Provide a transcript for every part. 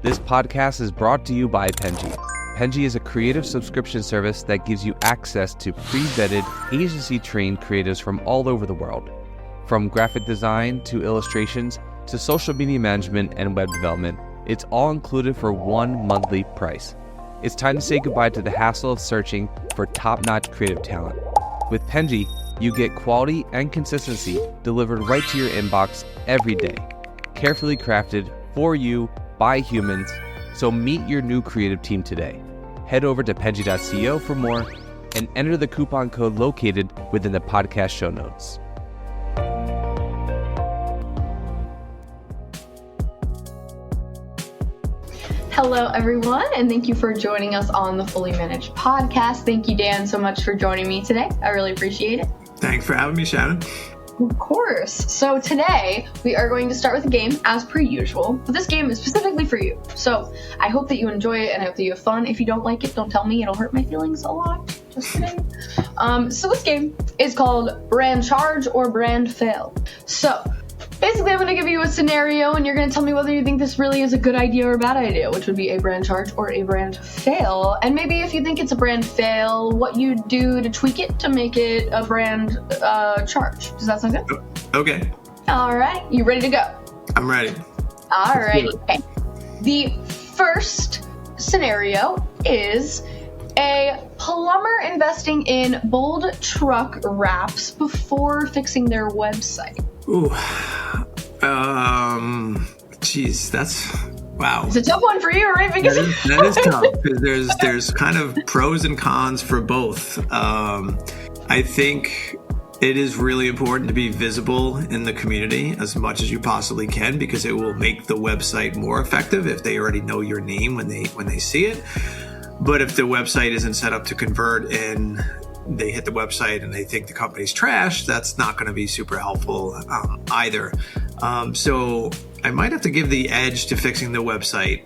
This podcast is brought to you by Penji. Penji is a creative subscription service that gives you access to pre-vetted, agency-trained creatives from all over the world. From graphic design to illustrations to social media management and web development, it's all included for one monthly price. It's time to say goodbye to the hassle of searching for top-notch creative talent. With Penji, you get quality and consistency delivered right to your inbox every day. Carefully crafted for you by humans, so meet your new creative team today. Head over to penji.co for more and enter the coupon code located within the podcast show notes. Hello, everyone, and thank you for joining us on the Fully Managed podcast. Thank you, Dan, so much for joining me today. I really appreciate it. Thanks for having me, Shannon. Of course. So today we are going to start with a game as per usual, but this game is specifically for you. So I hope that you enjoy it and I hope that you have fun. If you don't like it, don't tell me. It'll hurt my feelings a lot. Just kidding. So this game is called Brand Charge or Brand Fail. So basically, I'm going to give you a scenario, and you're going to tell me whether you think this really is a good idea or a bad idea, which would be a brand charge or a brand fail. And maybe if you think it's a brand fail, what you do to tweak it to make it a brand charge. Does that sound good? Okay. All right. You ready to go? I'm ready. All right. Okay. The first scenario is a plumber investing in bold truck wraps before fixing their website. Ooh. Geez, that's wow. It's a tough one for you, right? Because that is tough because there's kind of pros and cons for both. I think it is really important to be visible in the community as much as you possibly can because it will make the website more effective if they already know your name when they see it. But if the website isn't set up to convert and they hit the website and they think the company's trash, that's not going to be super helpful either. So I might have to give the edge to fixing the website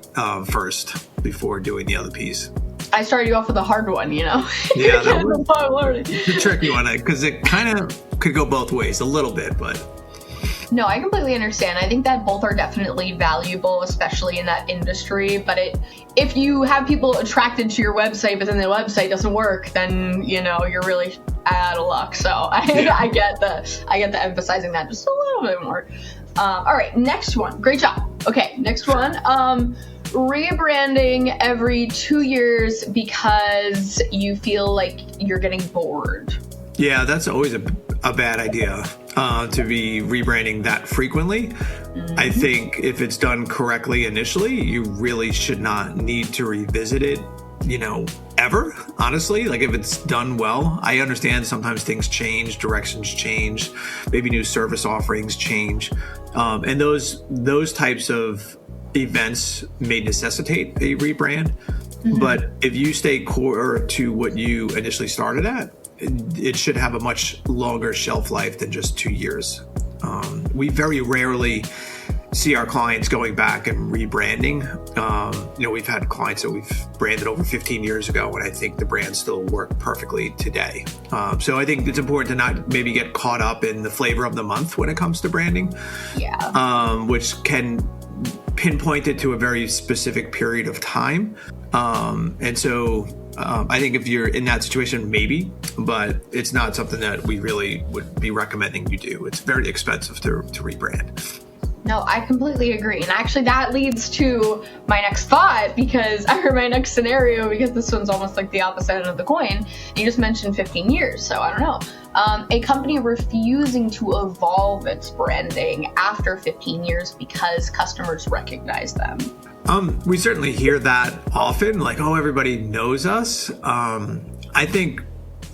first before doing the other piece. I started you off with a hard one, you know? Yeah, that was the tricky one because it kind of could go both ways a little bit, but... No, I completely understand. I think that both are definitely valuable, especially in that industry. But if you have people attracted to your website, but then the website doesn't work, then you're really out of luck. So I get the emphasizing that just a little bit more. All right, next one. Great job. Okay, next one. Rebranding every 2 years because you feel like you're getting bored. Yeah, that's always a bad idea to be rebranding that frequently. Mm-hmm. I think if it's done correctly initially, you really should not need to revisit it, ever, honestly. Like if it's done well, I understand sometimes things change, directions change, maybe new service offerings change. And those types of events may necessitate a rebrand. Mm-hmm. But if you stay core to what you initially started at, it should have a much longer shelf life than just 2 years. We very rarely see our clients going back and rebranding. We've had clients that we've branded over 15 years ago, and I think the brands still work perfectly today. So I think it's important to not maybe get caught up in the flavor of the month when it comes to branding. Yeah. Which can pinpoint it to a very specific period of time. And so I think if you're in that situation, maybe, but it's not something that we really would be recommending you do. It's very expensive to rebrand. No, I completely agree. And actually that leads to my next thought or my next scenario, because this one's almost like the opposite end of the coin. You just mentioned 15 years. So I don't know. A company refusing to evolve its branding after 15 years because customers recognize them. We certainly hear that often, like, oh, everybody knows us. I think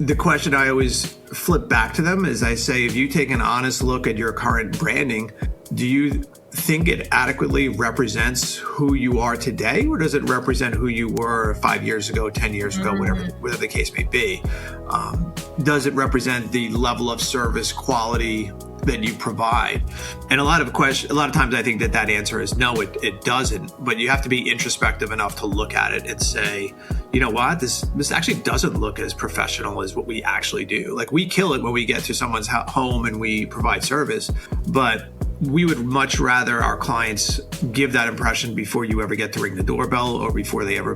the question I always flip back to them is I say, if you take an honest look at your current branding, do you think it adequately represents who you are today, or does it represent who you were 5 years ago, 10 years ago, whatever the case may be? Does it represent the level of service quality that you provide? And a lot of times I think that answer is no, it doesn't. But you have to be introspective enough to look at it and say, you know what, this actually doesn't look as professional as what we actually do. Like, we kill it when we get to someone's home and we provide service, but we would much rather our clients give that impression before you ever get to ring the doorbell or before they ever,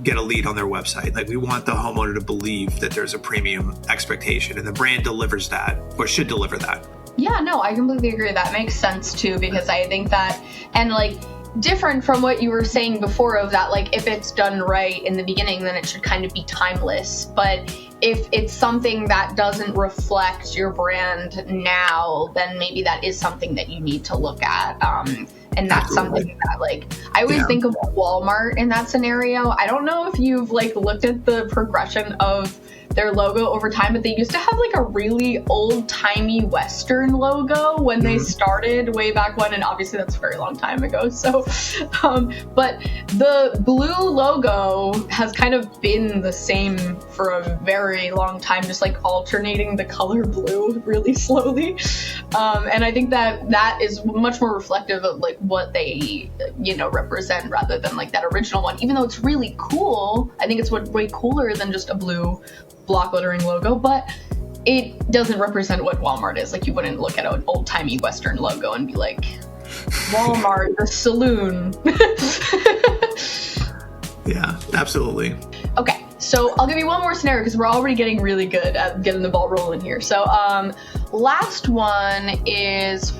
get a lead on their website. Like, we want the homeowner to believe that there's a premium expectation, and the brand delivers that, or should deliver that. Yeah, no, I completely agree. That makes sense too, because I think that, and like, different from what you were saying before of that, like, if it's done right in the beginning, then it should kind of be timeless. But if it's something that doesn't reflect your brand now, then maybe that is something that you need to look at. And that's something that, like, I always think of Walmart in that scenario. I don't know if you've like looked at the progression of their logo over time, but they used to have like a really old-timey Western logo when they started way back when, and obviously that's a very long time ago. So, but the blue logo has kind of been the same for a very long time, just like alternating the color blue really slowly. And I think that that is much more reflective of like what they, represent rather than like that original one. Even though it's really cool, I think it's way cooler than just a blue block lettering logo, but it doesn't represent what Walmart is. Like, you wouldn't look at an old-timey Western logo and be like, Walmart, the saloon. Yeah, absolutely. Okay, so I'll give you one more scenario because we're already getting really good at getting the ball rolling here. So, last one is,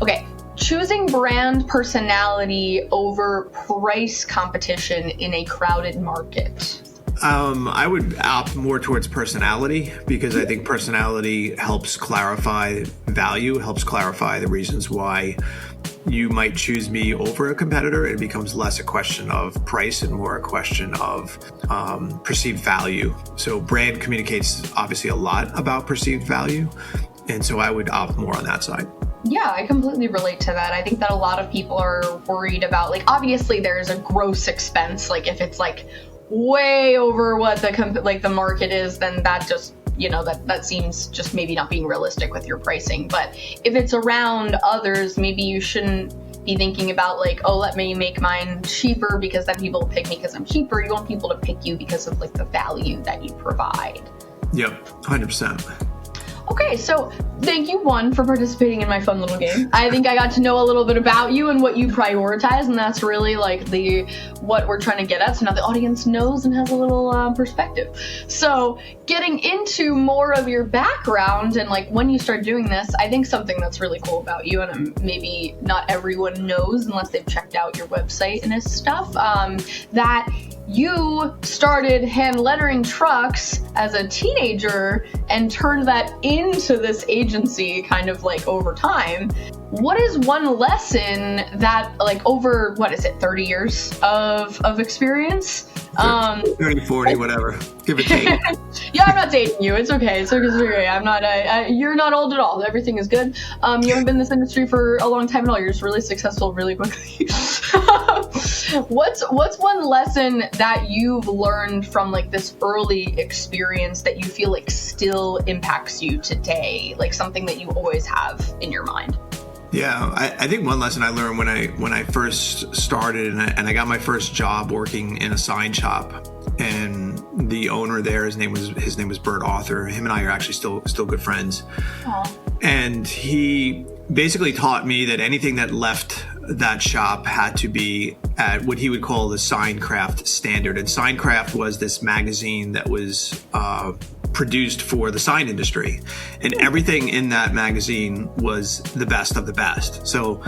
okay, choosing brand personality over price competition in a crowded market. I would opt more towards personality, because I think personality helps clarify value, helps clarify the reasons why you might choose me over a competitor. It becomes less a question of price and more a question of perceived value. So brand communicates obviously a lot about perceived value. And so I would opt more on that side. Yeah, I completely relate to that. I think that a lot of people are worried about, like, obviously there's a gross expense. Like, if it's like way over what the market is, then that just, that seems just maybe not being realistic with your pricing. But if it's around others, maybe you shouldn't be thinking about like, oh, let me make mine cheaper because then people will pick me because I'm cheaper. You want people to pick you because of like the value that you provide. Yep, 100%. Okay, so thank you, one, for participating in my fun little game. I think I got to know a little bit about you and what you prioritize, and that's really like what we're trying to get at. So now the audience knows and has a little perspective. So getting into more of your background and like when you start doing this, I think something that's really cool about you, and maybe not everyone knows unless they've checked out your website and this stuff, that you started hand lettering trucks as a teenager and turned that into this agency kind of like over time. What is one lesson that, like, over, 30 years of experience? 30, 40, whatever. Give or take. Yeah, I'm not dating you. It's okay. It's okay. I'm not, you're not old at all. Everything is good. You haven't been in this industry for a long time at all. You're just really successful really quickly. What's one lesson that you've learned from like this early experience that you feel like still impacts you today? Like something that you always have in your mind? Yeah, I think one lesson I learned when I first started and I got my first job working in a sign shop, and the owner there, his name was Bert Arthur. Him and I are actually still good friends. Aww. And he basically taught me that anything that left that shop had to be at what he would call the Signcraft standard. And Signcraft was this magazine that was produced for the sign industry, and everything in that magazine was the best of the best. So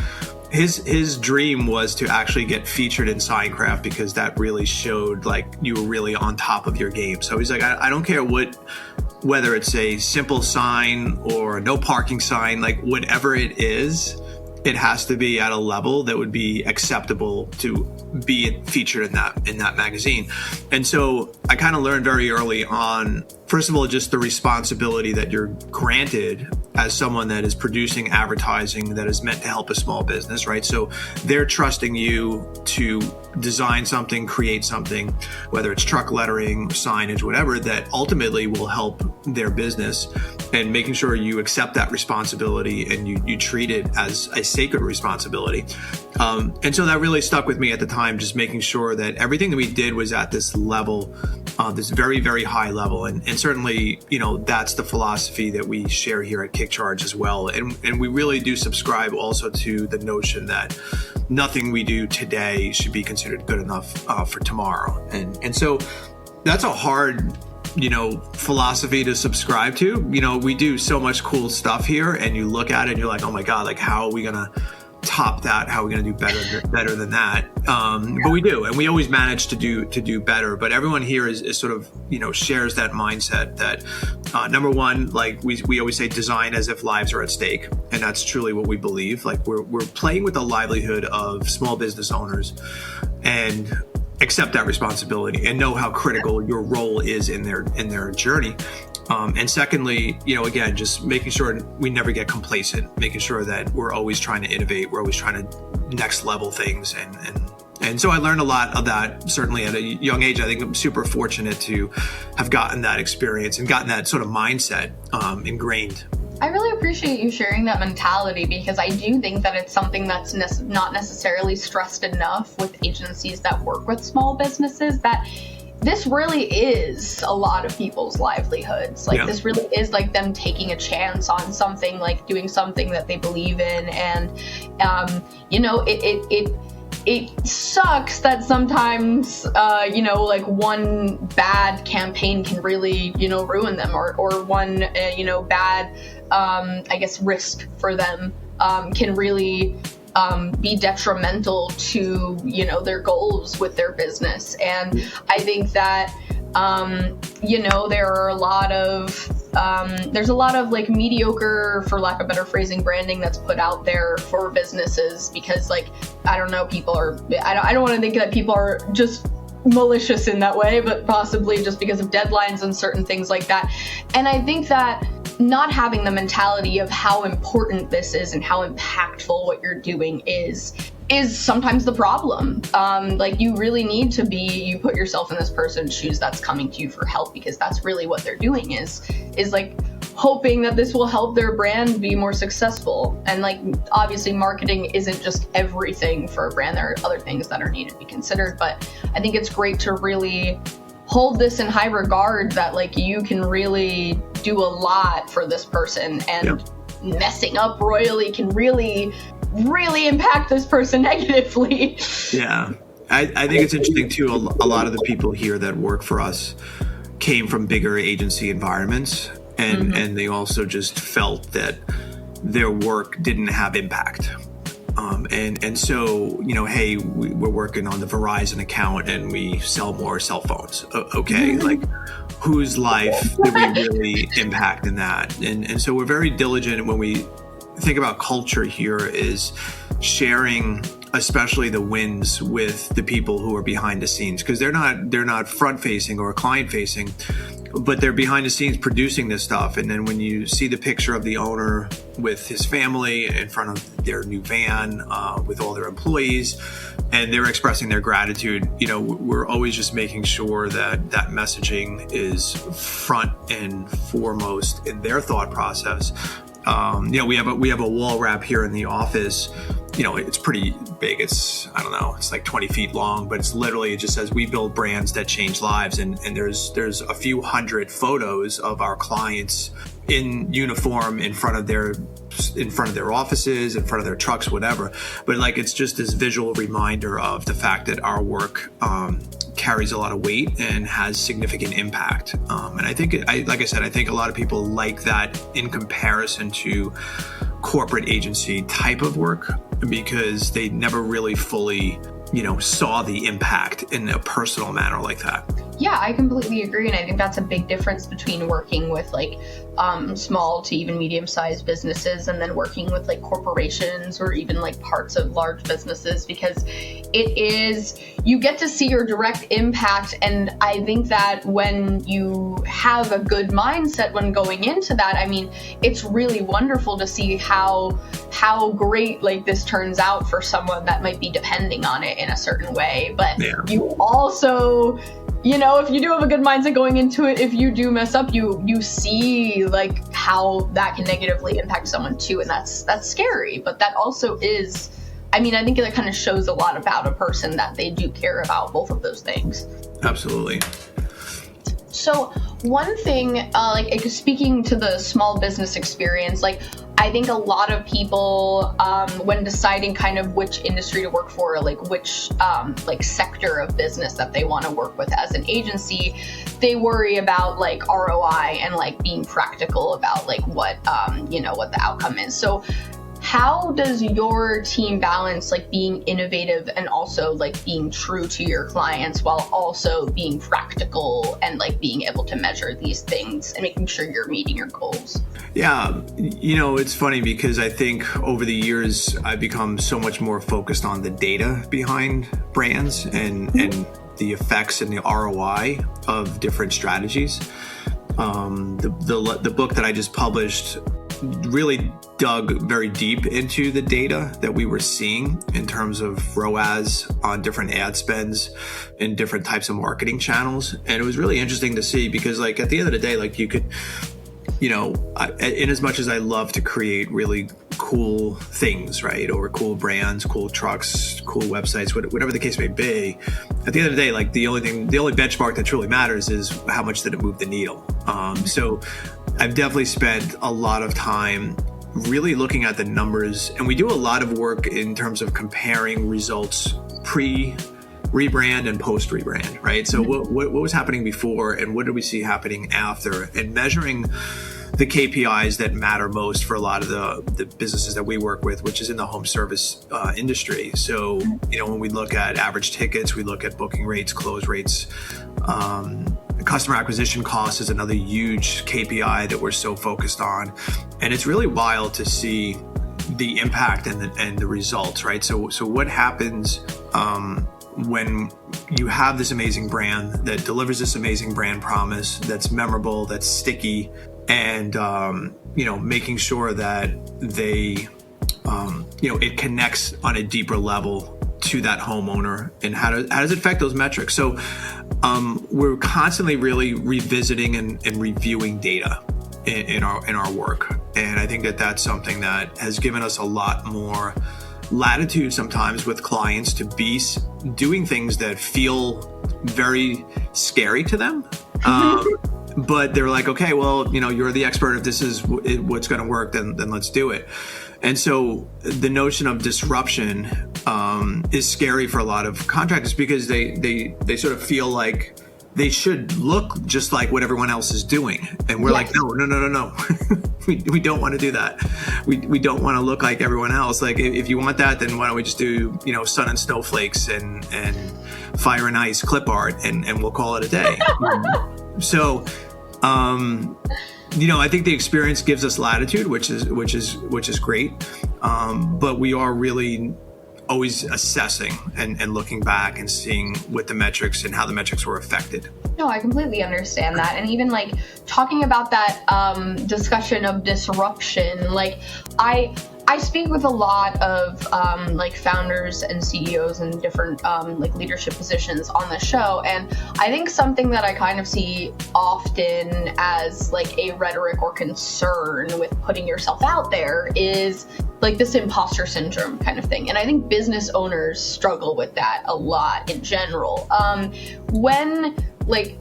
his dream was to actually get featured in Signcraft, because that really showed like you were really on top of your game. So he's like, I don't care whether it's a simple sign or a no parking sign, like whatever it is, it has to be at a level that would be acceptable to be featured in that magazine. And so I kind of learned very early on, first of all, just the responsibility that you're granted as someone that is producing advertising that is meant to help a small business, right? So they're trusting you to design something, create something, whether it's truck lettering, signage, whatever, that ultimately will help their business, and making sure you accept that responsibility and you treat it as a sacred responsibility. And so that really stuck with me at the time, just making sure that everything that we did was at this level this very, very high level. And certainly, that's the philosophy that we share here at Kickcharge as well. And we really do subscribe also to the notion that nothing we do today should be considered good enough for tomorrow. And so that's a hard philosophy to subscribe to. We do so much cool stuff here, and you look at it and you're like, oh my God, like how are we gonna top that? How are we gonna do better than that? But we do, and we always manage to do better. But everyone here is sort of shares that mindset that number one, like we always say, design as if lives are at stake, and that's truly what we believe. Like we're playing with the livelihood of small business owners, and accept that responsibility and know how critical your role is in their journey. And secondly, again, just making sure we never get complacent, making sure that we're always trying to innovate, we're always trying to next level things. And so I learned a lot of that, certainly at a young age. I think I'm super fortunate to have gotten that experience and gotten that sort of mindset ingrained. I really appreciate you sharing that mentality, because I do think that it's something that's not necessarily stressed enough with agencies that work with small businesses, that this really is a lot of people's livelihoods. Like, this really is like them taking a chance on something, like doing something that they believe in. And, it sucks that sometimes, like one bad campaign can really, ruin them, or one, bad, risk for them can really be detrimental to, their goals with their business. And I think that, there are a lot of, there's a lot of like mediocre, for lack of better phrasing, branding that's put out there for businesses, because like, I don't know, I don't want to think that people are just malicious in that way, but possibly just because of deadlines and certain things like that. And I think that not having the mentality of how important this is and how impactful what you're doing is sometimes the problem. Like, you really need to you put yourself in this person's shoes that's coming to you for help, because that's really what they're doing is like hoping that this will help their brand be more successful. And like, obviously marketing isn't just everything for a brand. There are other things that are needed to be considered, but I think it's great to really hold this in high regard, that like you can really do a lot for this person, and messing up royally can really impact this person negatively. Yeah. I think it's interesting too. A lot of the people here that work for us came from bigger agency environments, and they also just felt that their work didn't have impact. And so, hey, we're working on the Verizon account and we sell more cell phones. Okay, like whose life did we really impact in that? And so we're very diligent when we think about culture here, is sharing especially the wins with the people who are behind the scenes, because they're not front facing or client facing, but they're behind the scenes producing this stuff. And then when you see the picture of the owner with his family in front of their new van with all their employees, and they're expressing their gratitude, we're always just making sure that that messaging is front and foremost in their thought process. We have a wall wrap here in the office. It's pretty big. It's like 20 feet long, but it just says, we build brands that change lives. And there's a few hundred photos of our clients in uniform in front of their offices, in front of their trucks, whatever. But like, it's just this visual reminder of the fact that our work carries a lot of weight and has significant impact. And I think, like I said, I think a lot of people like that in comparison to corporate agency type of work, because they never really fully, saw the impact in a personal manner like that. Yeah, I completely agree. And I think that's a big difference between working with like small to even medium-sized businesses and then working with like corporations or even like parts of large businesses, because you get to see your direct impact. And I think that when you have a good mindset when going into that, I mean, it's really wonderful to see how great like this turns out for someone that might be depending on it in a certain way. But you also, if you do have a good mindset going into it, if you do mess up, you see like how that can negatively impact someone too. And that's scary, but that also is, I think that kind of shows a lot about a person, that they do care about both of those things. Absolutely. So one thing, speaking to the small business experience, I think a lot of people, when deciding kind of which industry to work for, which sector of business that they want to work with as an agency, they worry about ROI and being practical about what the outcome is. So how does your team balance being innovative and also being true to your clients while also being practical and being able to measure these things and making sure you're meeting your goals? Yeah, it's funny because I think over the years I've become so much more focused on the data behind brands and the effects and the ROI of different strategies. The book that I just published really dug very deep into the data that we were seeing in terms of ROAS on different ad spends in different types of marketing channels. And it was really interesting to see because at the end of the day, you could, in as much as I love to create really cool things, right? Or cool brands, cool trucks, cool websites, whatever the case may be, at the end of the day, the only benchmark that truly matters is how much did it move the needle. So I've definitely spent a lot of time really looking at the numbers, and we do a lot of work in terms of comparing results pre-rebrand and post-rebrand, right? So what was happening before and what did we see happening after, and measuring the KPIs that matter most for a lot of the businesses that we work with, which is in the home service industry. So, when we look at average tickets, we look at booking rates, close rates, customer acquisition cost is another huge KPI that we're so focused on. And it's really wild to see the impact and the results, right? So what happens when you have this amazing brand that delivers this amazing brand promise that's memorable, that's sticky, and making sure that they it connects on a deeper level to that homeowner, and how does it affect those metrics? So we're constantly really revisiting and reviewing data in our work, and I think that that's something that has given us a lot more latitude sometimes with clients to be doing things that feel very scary to them. But they're like, okay, well, you're the expert. If this is what's going to work, then let's do it. And so the notion of disruption is scary for a lot of contractors because they sort of feel like they should look just like what everyone else is doing. And we're like, no. we don't want to do that. We don't want to look like everyone else. If you want that, then why don't we just do, sun and snowflakes and fire and ice clip art and we'll call it a day. So, I think the experience gives us latitude, which is great. But we are really always assessing and looking back and seeing what the metrics and how the metrics were affected. No, I completely understand that. And even talking about that discussion of disruption, I speak with a lot of founders and CEOs in different leadership positions on the show, and I think something that I kind of see often as a rhetoric or concern with putting yourself out there is this imposter syndrome kind of thing, and I think business owners struggle with that a lot in general. When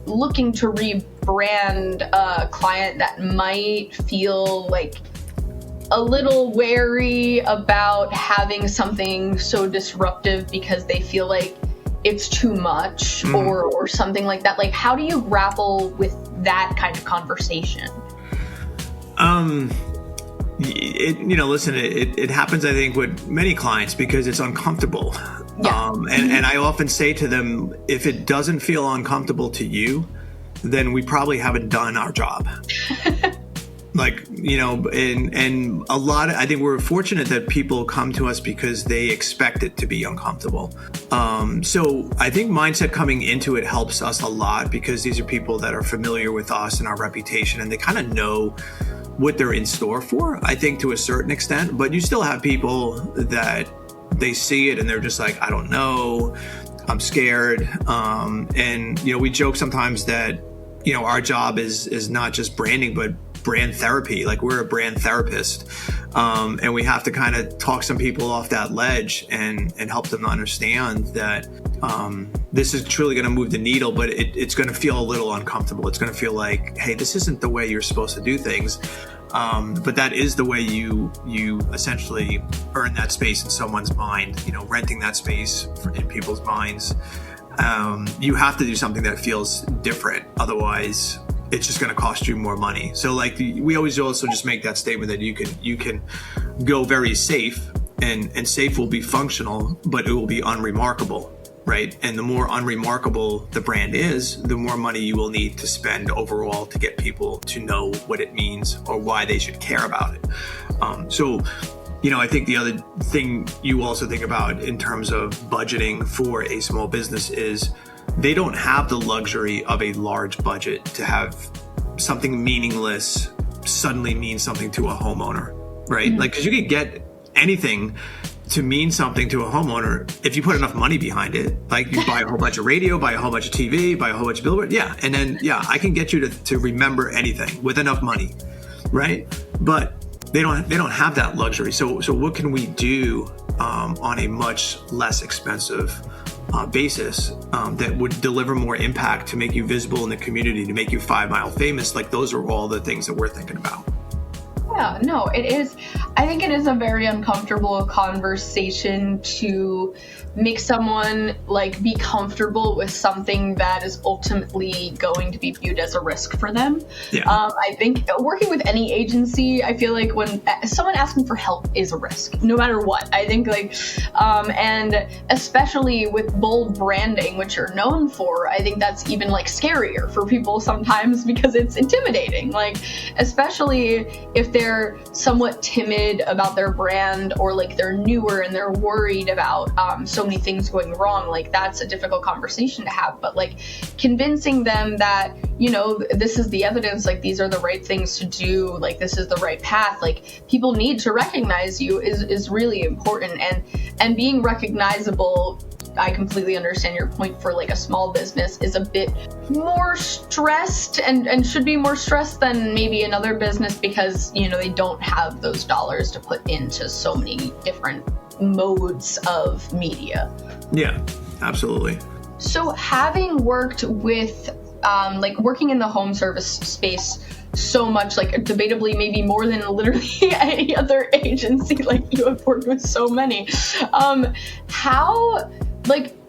looking to rebrand a client that might feel a little wary about having something so disruptive because they feel like it's too much or something like that. How do you grapple with that kind of conversation? It happens, I think, with many clients because it's uncomfortable. Yeah. And I often say to them, if it doesn't feel uncomfortable to you, then we probably haven't done our job. And a lot of, I think we're fortunate that people come to us because they expect it to be uncomfortable. So I think mindset coming into it helps us a lot because these are people that are familiar with us and our reputation, and they kind of know what they're in store for, I think, to a certain extent. But you still have people that they see it and they're just like, I don't know, I'm scared. And we joke sometimes that, our job is not just branding, but brand therapy. Like, we're a brand therapist. And we have to kind of talk some people off that ledge and help them understand that this is truly going to move the needle, but it's going to feel a little uncomfortable. It's going to feel like, hey, this isn't the way you're supposed to do things. But that is the way you essentially earn that space in someone's mind, renting that space in people's minds. You have to do something that feels different. Otherwise, it's just going to cost you more money. So like we always also just make that statement that you can go very safe, and safe will be functional, but it will be unremarkable. Right. And the more unremarkable the brand is, the more money you will need to spend overall to get people to know what it means or why they should care about it. So, I think the other thing you also think about in terms of budgeting for a small business is they don't have the luxury of a large budget to have something meaningless suddenly mean something to a homeowner. Right. Mm-hmm. Like, because you could get anything to mean something to a homeowner if you put enough money behind it. Like, you buy a whole bunch of radio, buy a whole bunch of TV, buy a whole bunch of billboard. Yeah. And then, I can get you to remember anything with enough money. Right. But they don't have that luxury. So what can we do on a much less expensive basis that would deliver more impact to make you visible in the community, to make you 5 Mile famous? Like, those are all the things that we're thinking about. Yeah, no, it is. I think it is a very uncomfortable conversation to make someone like be comfortable with something that is ultimately going to be viewed as a risk for them. Yeah. I think working with any agency, I feel like when someone asking for help is a risk, no matter what. I think and especially with bold branding, which you're known for, I think that's even like scarier for people sometimes because it's intimidating. Like, especially if they're somewhat timid about their brand, or like they're newer and they're worried about so many things going wrong. Like, that's a difficult conversation to have, but like convincing them that, this is the evidence, like these are the right things to do, like this is the right path, like people need to recognize you is really important. And being recognizable, I completely understand your point, for like a small business is a bit more stressed and should be more stressed than maybe another business, because they don't have those dollars to put into so many different modes of media. Yeah, absolutely. So having worked with working in the home service space so much, like debatably maybe more than literally any other agency, like you have worked with so many,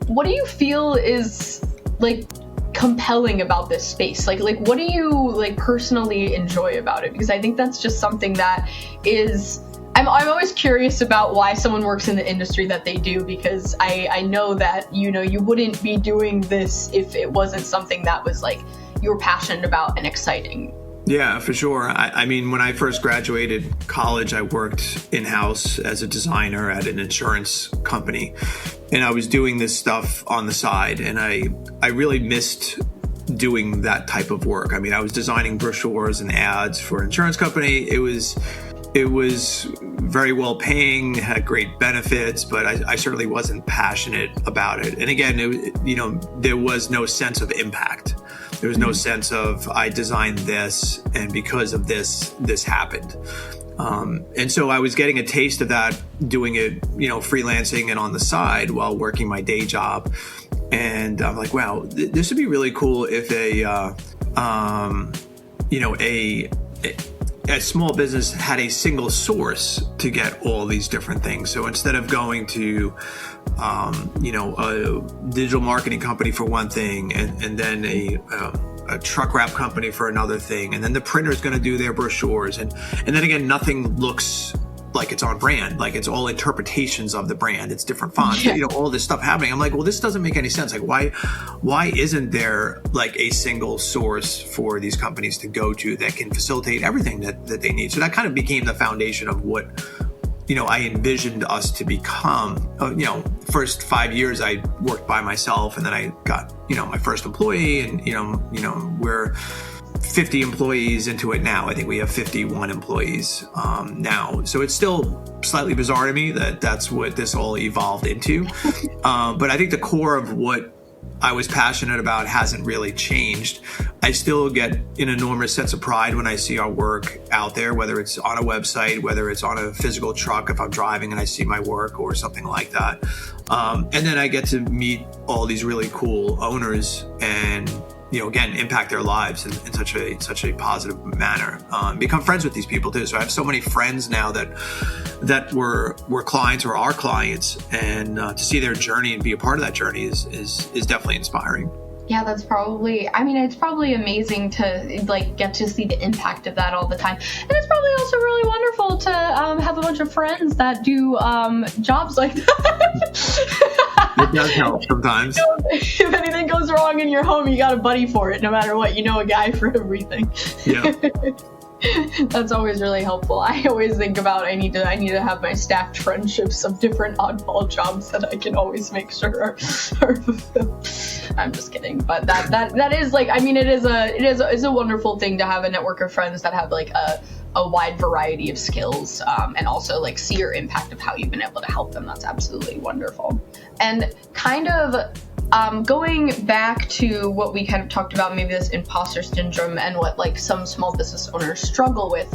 what do you feel is like compelling about this space? Like what do you like personally enjoy about it? Because I think that's just something that is, I'm always curious about why someone works in the industry that they do, because I know that, you wouldn't be doing this if it wasn't something that was like you were passionate about and exciting. Yeah, for sure. I mean, when I first graduated college, I worked in-house as a designer at an insurance company, and I was doing this stuff on the side, and I really missed doing that type of work. I mean, I was designing brochures and ads for an insurance company. It was very well paying, had great benefits, but I certainly wasn't passionate about it. And again, there was no sense of impact. There was no sense of, I designed this, and because of this happened. And so I was getting a taste of that, doing it, freelancing and on the side while working my day job. And I'm like, wow, this would be really cool if a small business had a single source to get all these different things. So instead of going to, a digital marketing company for one thing, and then a truck wrap company for another thing, and then the printer is going to do their brochures, and then again, nothing looks like it's on brand. Like, it's all interpretations of the brand. It's different fonts, all this stuff happening. I'm like, well, this doesn't make any sense. Like, why isn't there like a single source for these companies to go to that can facilitate everything that they need? So that kind of became the foundation of what, I envisioned us to become. First 5 years I worked by myself, and then I got, my first employee, and, we're 50 employees into it now. I think we have 51 employees now. So it's still slightly bizarre to me that that's what this all evolved into. But I think the core of what I was passionate about hasn't really changed. I still get an enormous sense of pride when I see our work out there, whether it's on a website, whether it's on a physical truck, if I'm driving and I see my work or something like that. And then I get to meet all these really cool owners and, again, impact their lives in such a positive manner. Become friends with these people too. So I have so many friends now that were clients or are clients, and to see their journey and be a part of that journey is definitely inspiring. Yeah, it's probably amazing to get to see the impact of that all the time. And it's probably also really wonderful to have a bunch of friends that do jobs like that. It does help sometimes. If anything goes wrong in your home, you got a buddy for it, no matter what. You know a guy for everything. Yeah. That's always really helpful. I always think about I need to have my stacked friendships of different oddball jobs that I can always make sure are fulfilled. I'm just kidding, but that is it is a wonderful thing to have a network of friends that have a wide variety of skills, and also see your impact of how you've been able to help them. That's absolutely wonderful. And kind of going back to what we kind of talked about, maybe this imposter syndrome and what some small business owners struggle with.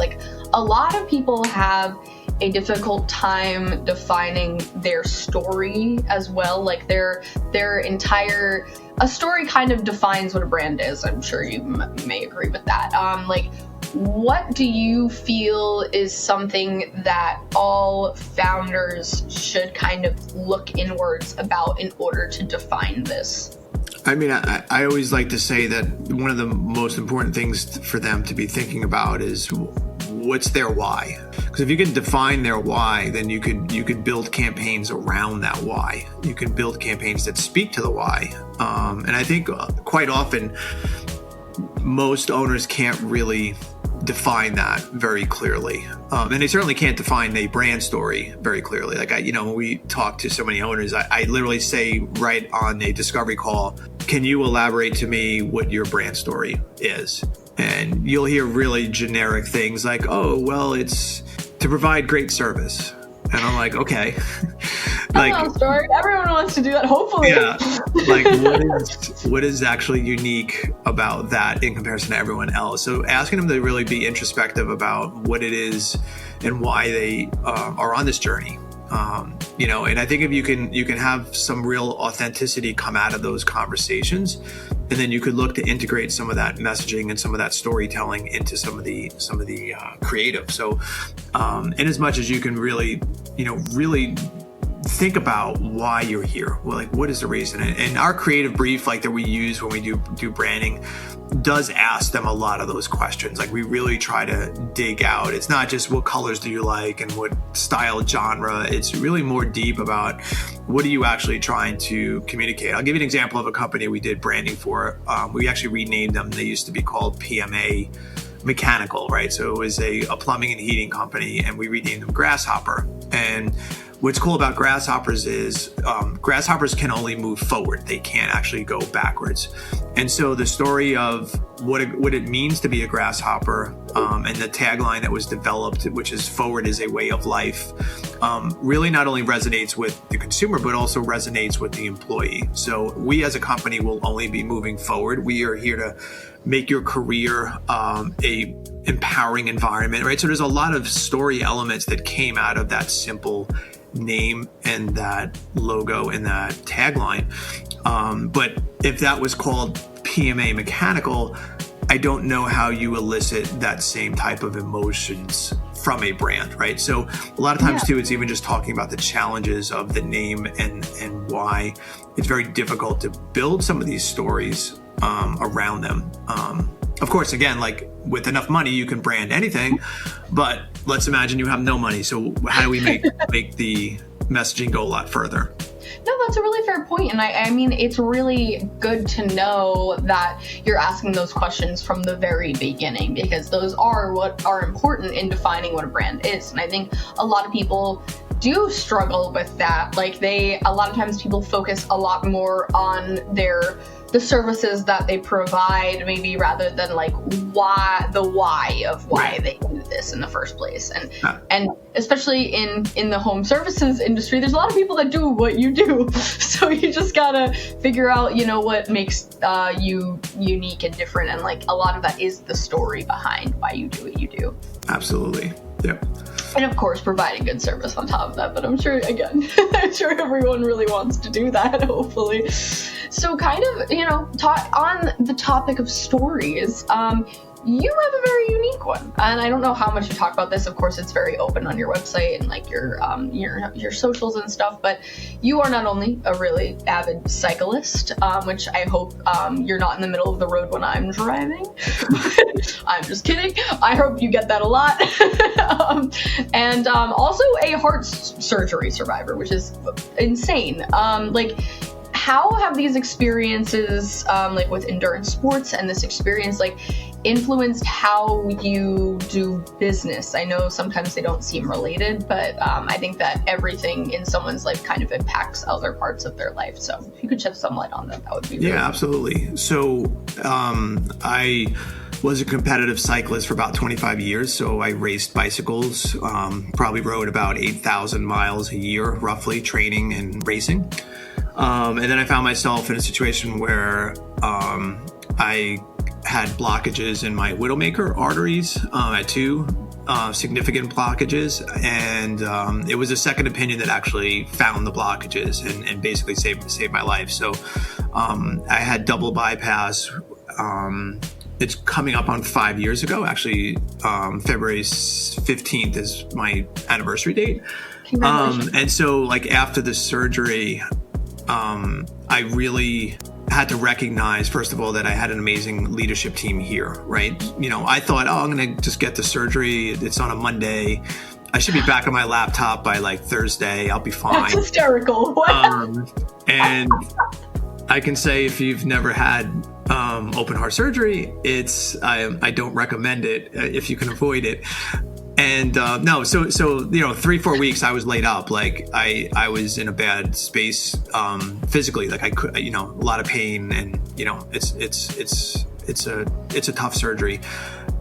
A lot of people have a difficult time defining their story as well. Their entire story kind of defines what a brand is. I'm sure you may agree with that. What do you feel is something that all founders should kind of look inwards about in order to define this? I mean, I always like to say that one of the most important things for them to be thinking about is what's their why. Because if you can define their why, then you could build campaigns around that why. You can build campaigns that speak to the why. And I think quite often most owners can't really define that very clearly. And they certainly can't define a brand story very clearly. When we talk to so many owners, I literally say right on a discovery call, can you elaborate to me what your brand story is? And you'll hear really generic things like, oh, well, it's to provide great service. And I'm like, okay. Story. Everyone wants to do that, hopefully. Yeah. What is actually unique about that in comparison to everyone else? So asking them to really be introspective about what it is and why they are on this journey. And I think if you can have some real authenticity come out of those conversations, and then you could look to integrate some of that messaging and some of that storytelling into some of the creative. So, in as much as you can really think about why you're here. Well, what is the reason? And our creative brief, that we use when we do branding, does ask them a lot of those questions. We really try to dig out. It's not just what colors do you like and what style genre. It's really more deep about what are you actually trying to communicate. I'll give you an example of a company we did branding for. We actually renamed them. They used to be called PMA Mechanical, right? So it was a plumbing and heating company, and we renamed them Grasshopper. And what's cool about grasshoppers is grasshoppers can only move forward. They can't actually go backwards. And so the story of what it means to be a grasshopper, and the tagline that was developed, which is forward is a way of life, really not only resonates with the consumer, but also resonates with the employee. So we as a company will only be moving forward. We are here to make your career a empowering environment, right? So there's a lot of story elements that came out of that simple name and that logo and that tagline. But if that was called PMA Mechanical, I don't know how you elicit that same type of emotions from a brand, right? So a lot of times too, it's even just talking about the challenges of the name and why it's very difficult to build some of these stories around them. Of course, again, with enough money, you can brand anything, but let's imagine you have no money. So how do we make the messaging go a lot further? No, that's a really fair point. And I mean, it's really good to know that you're asking those questions from the very beginning, because those are what are important in defining what a brand is. And I think a lot of people do struggle with that. Like a lot of times people focus a lot more on the services that they provide, maybe rather than like why they do this in the first place. And especially in the home services industry, there's a lot of people that do what you do. So you just gotta figure out, what makes you unique and different. And like a lot of that is the story behind why you do what you do. Absolutely. Yep. And of course, providing good service on top of that. But I'm sure everyone really wants to do that, hopefully. So kind of, on the topic of stories, you have a very unique one. And I don't know how much you talk about this. Of course, it's very open on your website and like your socials and stuff. But you are not only a really avid cyclist, which I hope you're not in the middle of the road when I'm driving. I'm just kidding. I hope you get that a lot. And also a heart surgery survivor, which is insane. How have these experiences, like with endurance sports and this experience, like influenced how you do business? I know sometimes they don't seem related, but I think that everything in someone's life kind of impacts other parts of their life. So if you could shed some light on that, that would be really cool. Absolutely. So I was a competitive cyclist for about 25 years. So I raced bicycles, probably rode about 8,000 miles a year, roughly, training and racing. And then I found myself in a situation where I had blockages in my widowmaker arteries. I had two significant blockages, and it was a second opinion that actually found the blockages and basically saved my life. So I had double bypass. It's coming up on 5 years ago. Actually, February 15th is my anniversary date. And so like after the surgery, I really had to recognize, first of all, that I had an amazing leadership team here, right? I thought, I'm going to just get the surgery. It's on a Monday. I should be back on my laptop by like Thursday. I'll be fine. That's hysterical. And I can say if you've never had open heart surgery, I don't recommend it if you can avoid it. And no, so 3-4 weeks I was laid up. Like I was in a bad space physically. Like I could, a lot of pain, and it's a tough surgery.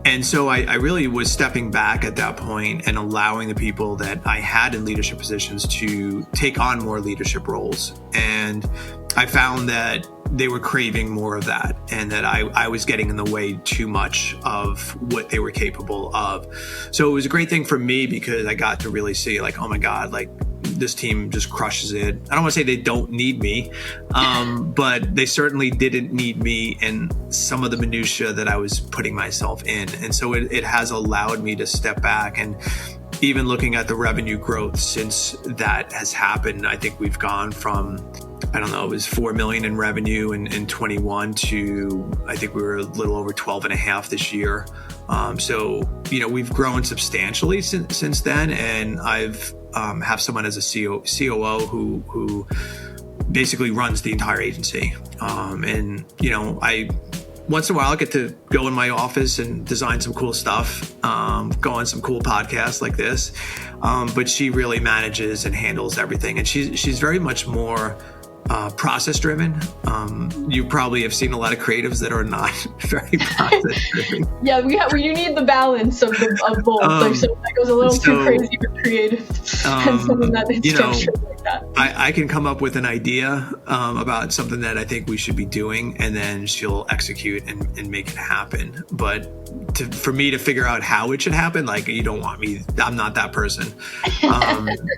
And so I really was stepping back at that point and allowing the people that I had in leadership positions to take on more leadership roles. And I found that they were craving more of that, and that I was getting in the way too much of what they were capable of. So it was a great thing for me because I got to really see like, oh my God, like this team just crushes it. I don't want to say they don't need me, but they certainly didn't need me in some of the minutia that I was putting myself in. And so it has allowed me to step back, and even looking at the revenue growth since that has happened, I think we've gone from, I don't know, it was 4 million in revenue in 21 to, I think we were a little over 12 and a half this year. So, we've grown substantially since then. And I've have someone as a COO who basically runs the entire agency. And, I once in a while I get to go in my office and design some cool stuff, go on some cool podcasts like this. But she really manages and handles everything. And she's very much more process driven. You probably have seen a lot of creatives that are not very process driven. Yeah, you need the balance of both. Like someone that goes a little too crazy for creative, and someone that is structured like that. I can come up with an idea about something that I think we should be doing, and then she'll execute and make it happen. But for me to figure out how it should happen, like, you don't want me, I'm not that person.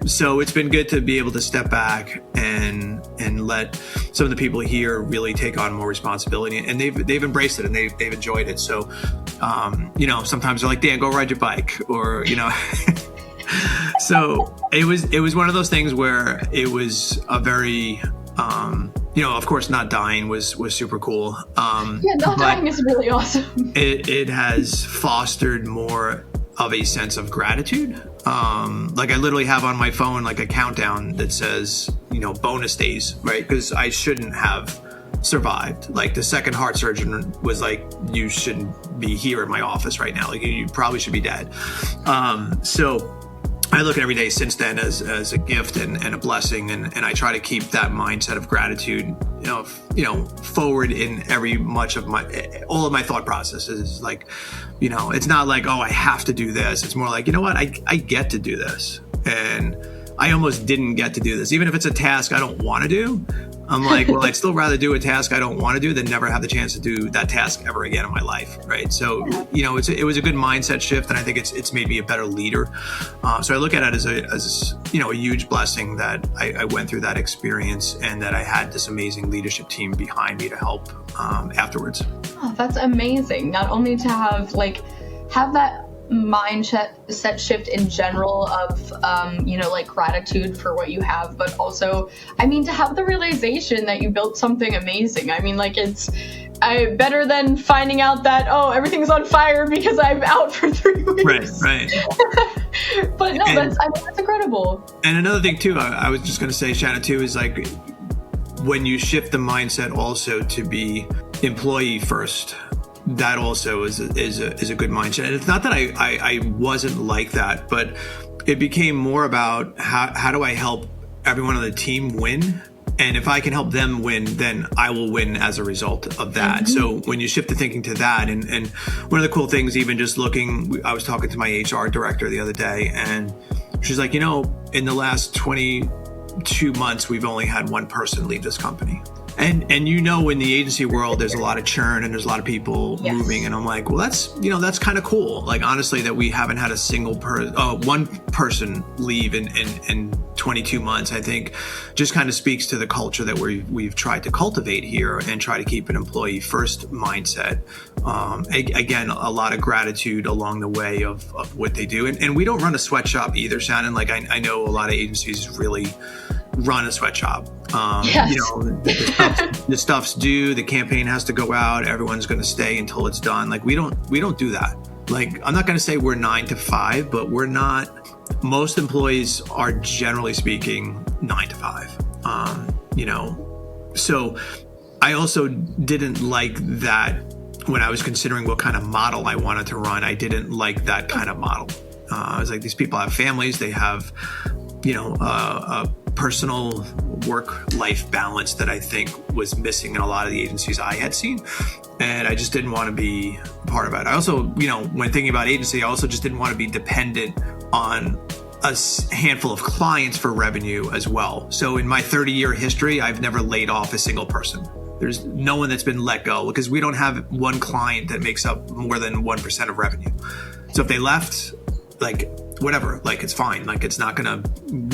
So it's been good to be able to step back and let some of the people here really take on more responsibility, and they've embraced it and they've enjoyed it. So, sometimes they're like, Dan, go ride your bike, or, so it was one of those things where it was a very, of course, not dying was super cool. Not dying is really awesome. It has fostered more of a sense of gratitude. Like I literally have on my phone like a countdown that says, bonus days, right? Because I shouldn't have survived. Like the second heart surgeon was like, you shouldn't be here in my office right now. Like you probably should be dead. So I look at every day since then as a gift and a blessing, and I try to keep that mindset of gratitude, forward in all of my thought processes. Like, it's not like, oh, I have to do this. It's more like, I get to do this, and I almost didn't get to do this, even if it's a task I don't want to do. I'm like, well, I'd still rather do a task I don't want to do than never have the chance to do that task ever again in my life, right? So, it was a good mindset shift, and I think it's made me a better leader. So I look at it as a huge blessing that I went through that experience, and that I had this amazing leadership team behind me to help afterwards. Oh, that's amazing. Not only to have that mindset shift in general of gratitude for what you have, but also to have the realization that you built something amazing. it's better than finding out that everything's on fire because I'm out for 3 weeks. Right. But no, that's incredible. And another thing too, I was just going to say, Shannon, too, is like when you shift the mindset also to be employee first, that also is a good mindset. And it's not that I wasn't like that, but it became more about how do I help everyone on the team win? And if I can help them win, then I will win as a result of that. Mm-hmm. So when you shift the thinking to that, and one of the cool things, even just looking, I was talking to my HR director the other day, and she's like, in the last 22 months, we've only had one person leave this company. And in the agency world, there's a lot of churn and there's a lot of people moving. And I'm like, well, that's kind of cool. Like, honestly, that we haven't had a single one person leave in 22 months, I think just kind of speaks to the culture that we've tried to cultivate here and try to keep an employee first mindset. Again, a lot of gratitude along the way of what they do. And we don't run a sweatshop either, Shannon. Like, I know a lot of agencies really run a sweatshop. Yes. The stuff's due, the campaign has to go out, everyone's going to stay until it's done. Like, we don't do that. Like, I'm not going to say we're 9 to 5, but we're not. Most employees are, generally speaking, 9 to 5. So I also didn't like that when I was considering what kind of model I wanted to run. I didn't like that kind of model. I was like, these people have families, they have, a personal work-life balance that I think was missing in a lot of the agencies I had seen. And I just didn't want to be a part of it. I also, when thinking about agency, I also just didn't want to be dependent on a handful of clients for revenue as well. So in my 30-year history, I've never laid off a single person. There's no one that's been let go because we don't have one client that makes up more than 1% of revenue. So if they left, whatever, it's fine. It's not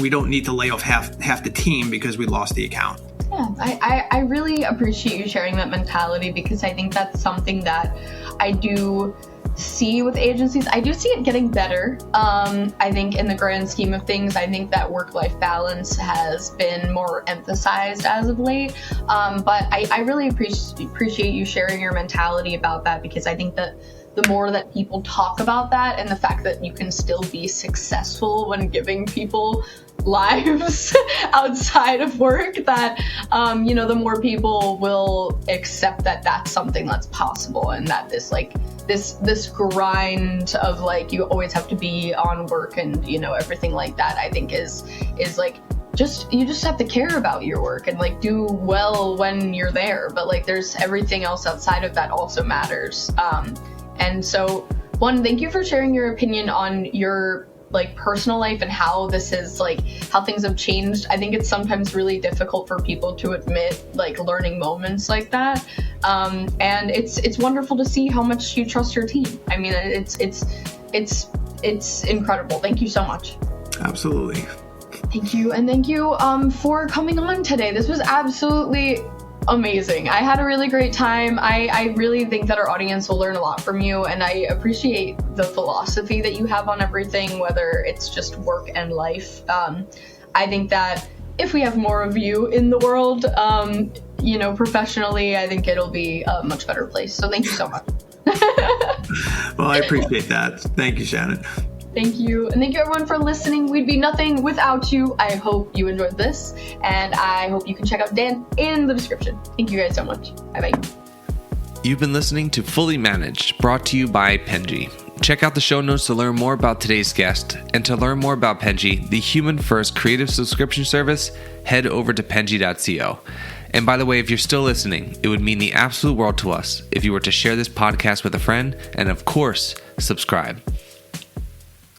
we don't need to lay off half the team because we lost the account. Yeah, I really appreciate you sharing that mentality, because I think that's something that I do see with agencies. I do see it getting better. I think in the grand scheme of things, I think that work-life balance has been more emphasized as of late. But I really appreciate you sharing your mentality about that, because I think that the more that people talk about that and the fact that you can still be successful when giving people lives outside of work, that the more people will accept that that's something that's possible, and that this grind of you always have to be on work and everything like that, I think is you just have to care about your work and do well when you're there, but there's everything else outside of that also matters. And so, one, thank you for sharing your opinion on your personal life and how this is how things have changed. I think it's sometimes really difficult for people to admit learning moments like that. And it's wonderful to see how much you trust your team. I mean, it's incredible. Thank you so much. Absolutely. Thank you. And thank you for coming on today. This was absolutely amazing. I had a really great time. I really think that our audience will learn a lot from you, and I appreciate the philosophy that you have on everything, whether it's just work and life. I think that if we have more of you in the world, professionally, I think it'll be a much better place. So thank you so much. Well, I appreciate that. Thank you, Shannon. Thank you. And thank you everyone for listening. We'd be nothing without you. I hope you enjoyed this, and I hope you can check out Dan in the description. Thank you guys so much. Bye-bye. You've been listening to Fully Managed, brought to you by Penji. Check out the show notes to learn more about today's guest, and to learn more about Penji, the human-first creative subscription service, head over to penji.co. And by the way, if you're still listening, it would mean the absolute world to us if you were to share this podcast with a friend and, of course, subscribe.